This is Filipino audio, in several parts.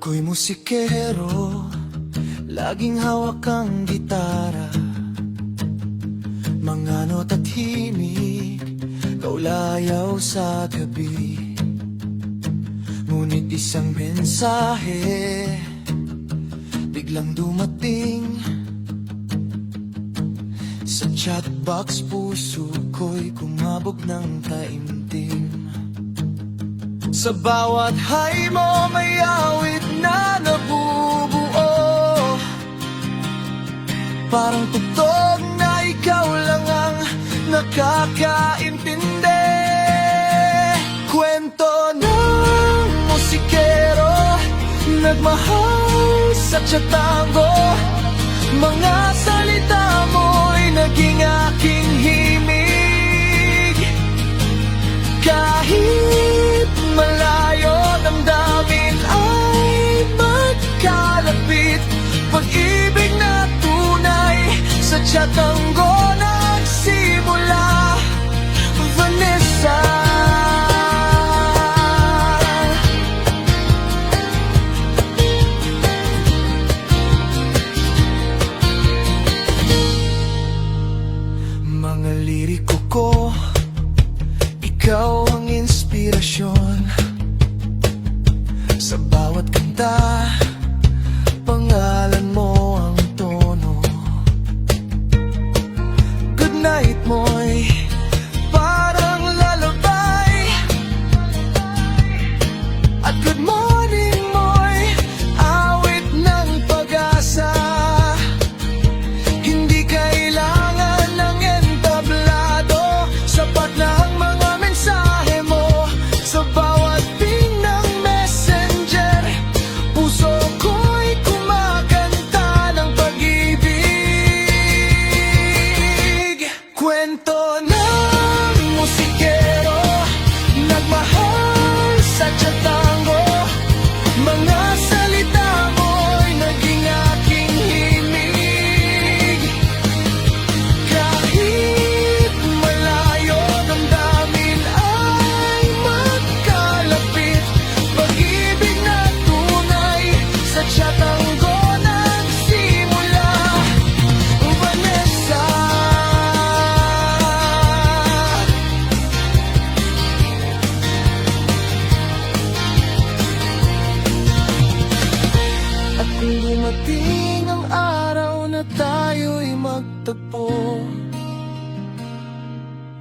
Ako'y musikero, laging hawak ang gitara. Mga nota't himig, kaulayaw sa gabi. Ngunit isang mensahe biglang dumating. Sa chatbox puso ko'y kumabog ng taimtim. Sa bawat hay mo may awit na nabubuo, parang tugtog na ikaw lang ang nakakaintindi. Kwento ng musikero, nagmahal sa tsatango. Mga salita mo'y naging aking himig. Kahit malayo damdamin ay magkalapit. Pag-ibig na tunay sa tsatango nagsimula. Vanessa. Mga liriko ko, ikaw ang inspirasyon. Sa bawat kanta, pangalan mo ang tono. Good night mo'y parang lalabay, at good morning mo'y awit ng pag-asa. Hindi kailangan ng entablado, sapat na ang mga mensahe mo. Sa bawat ping ng messenger, puso ko'y kumakanta ng pag-ibig. Kwento ng musikero, nagmahal sa tsatango. Mga salita mo'y naging aking himig. Kahit malayo damdamin ay magkalapit. Pag-ibig na tunay sa tsatango nagsimula. Vanessa. At kung dumating ang araw na tayo'y magtagpo,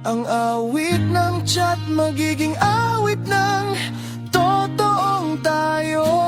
ang awit ng chat magiging awit ng totoong tayo.